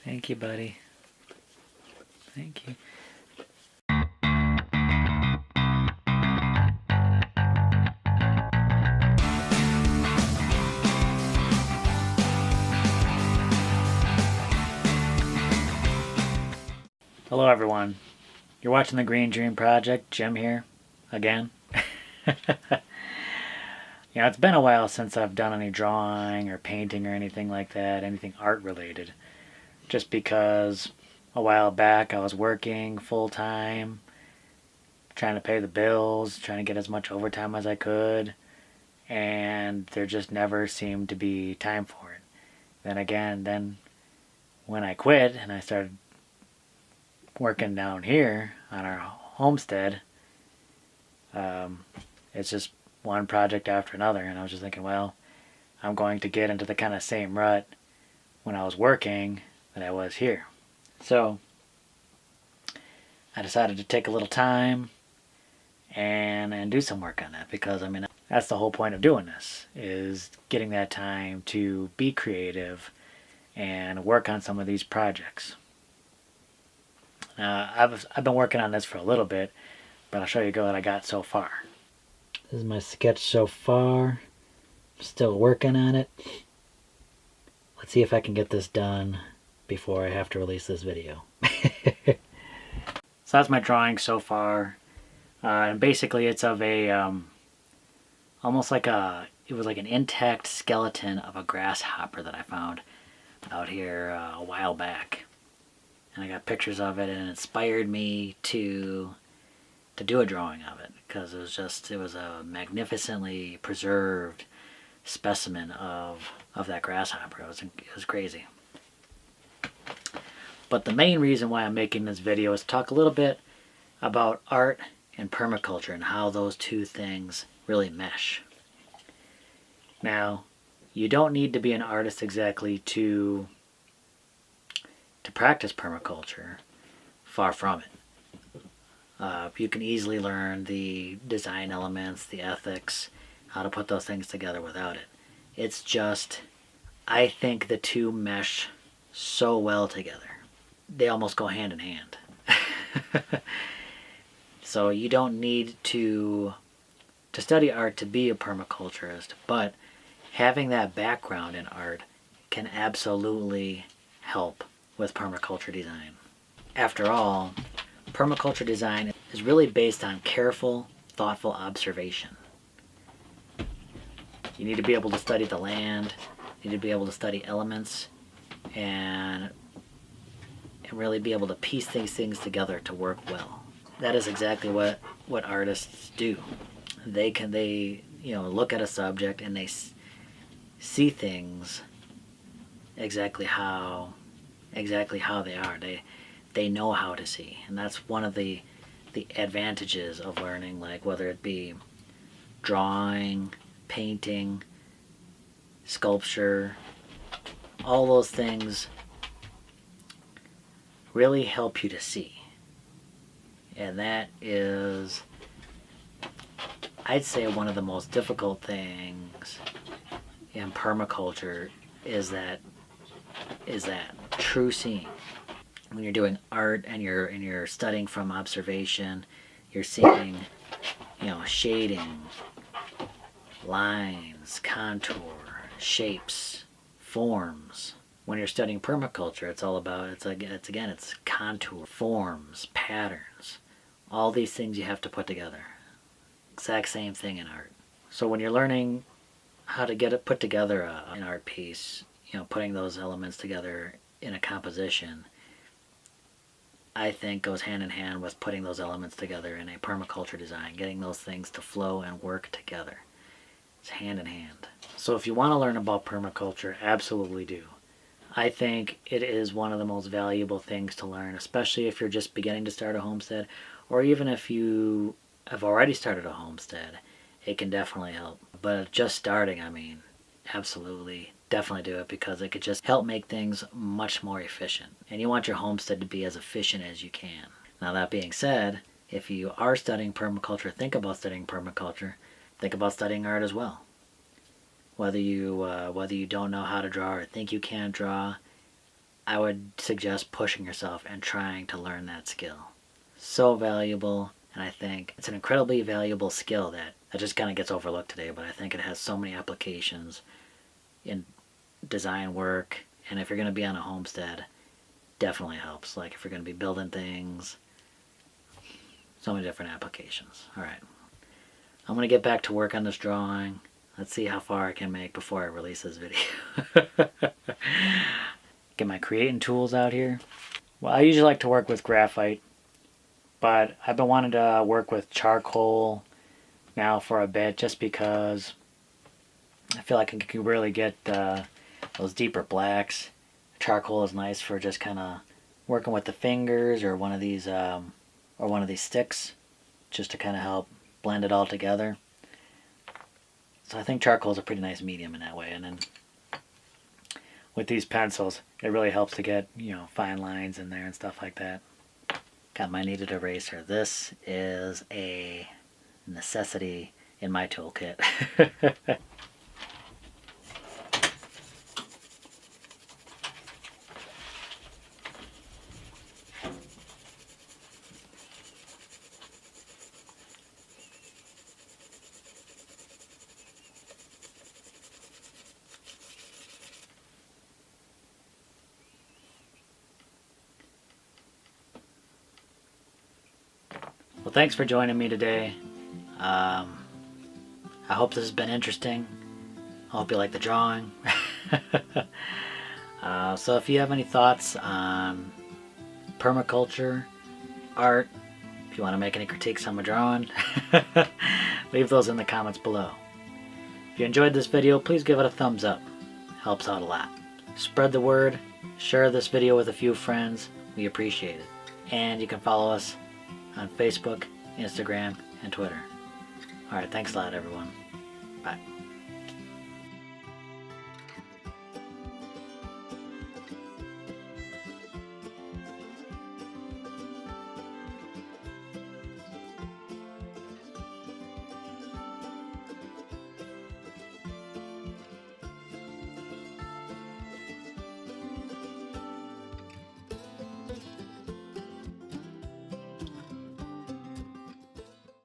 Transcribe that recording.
Thank you, buddy. Thank you. Hello everyone. You're watching the Green Dream Project. Jim here, again. It's been a while since I've done any drawing or painting or anything like that, anything art related. Just because a while back I was working full time, trying to pay the bills, trying to get as much overtime as I could, and there just never seemed to be time for it. Then when I quit and I started working down here on our homestead, it's just one project after another, and I was just thinking, well, I'm going to get into the kind of same rut when I was working that I was here. So I decided to take a little time and do some work on that, because that's the whole point of doing this, is getting that time to be creative and work on some of these projects. I've been working on this for a little bit, but I'll show you what I got so far. This is my sketch so far. Still working on it. Let's see if I can get this done before I have to release this video. So that's my drawing so far. And basically it's of a, almost like it was like an intact skeleton of a grasshopper that I found out here a while back. And I got pictures of it, and it inspired me to do a drawing of it, because it was a magnificently preserved specimen of that grasshopper. It was crazy. But the main reason why I'm making this video is to talk a little bit about art and permaculture and how those two things really mesh. Now, you don't need to be an artist exactly to practice permaculture. Far from it. You can easily learn the design elements, the ethics, how to put those things together without it. It's just, I think the two mesh so well together. They almost go hand in hand. So you don't need to study art to be a permaculturist, but having that background in art can absolutely help with permaculture design. After all, permaculture design is really based on careful, thoughtful observation. You need to be able to study the land, you need to be able to study elements, and really be able to piece these things together to work well. That is exactly what artists do. They look at a subject and they see things exactly how they are. They know how to see, and that's one of the advantages of learning, like whether it be drawing, painting, sculpture. All those things really help you to see, and that is, I'd say, one of the most difficult things in permaculture is that true seeing. When you're doing art and you're studying from observation, you're seeing, shading, lines, contour, shapes, forms. When you're studying permaculture, it's all about, it's contour, forms, patterns. All these things you have to put together. Exact same thing in art. So when you're learning how to put together an art piece, putting those elements together in a composition, I think goes hand in hand with putting those elements together in a permaculture design, getting those things to flow and work together. It's hand in hand. So if you want to learn about permaculture, absolutely do. I think it is one of the most valuable things to learn, especially if you're just beginning to start a homestead, or even if you have already started a homestead, it can definitely help. But just starting, absolutely, definitely do it, because it could just help make things much more efficient. And you want your homestead to be as efficient as you can. Now, that being said, if you are studying permaculture, think about studying permaculture, think about studying art as well. Whether you don't know how to draw or think you can't draw, I would suggest pushing yourself and trying to learn that skill. So valuable, and I think it's an incredibly valuable skill that just kind of gets overlooked today, but I think it has so many applications in design work, and if you're going to be on a homestead, definitely helps. Like if you're going to be building things, so many different applications. Alright, I'm going to get back to work on this drawing. Let's see how far I can make before I release this video. Get my creating tools out here. Well, I usually like to work with graphite, but I've been wanting to work with charcoal now for a bit, just because I feel like I can really get those deeper blacks. Charcoal is nice for just kind of working with the fingers or one of these sticks, just to kind of help blend it all together. So I think charcoal is a pretty nice medium in that way. And then with these pencils, it really helps to get, you know, fine lines in there and stuff like that. Got my kneaded eraser. This is a necessity in my toolkit. Well, thanks for joining me today. I hope this has been interesting. I hope you like the drawing. So if you have any thoughts on permaculture, art, if you want to make any critiques on my drawing, leave those in the comments below. If you enjoyed this video, please give it a thumbs up. Helps out a lot. Spread the word. Share this video with a few friends. We appreciate it. And you can follow us on Facebook, Instagram, and Twitter. Alright, thanks a lot, everyone. Bye.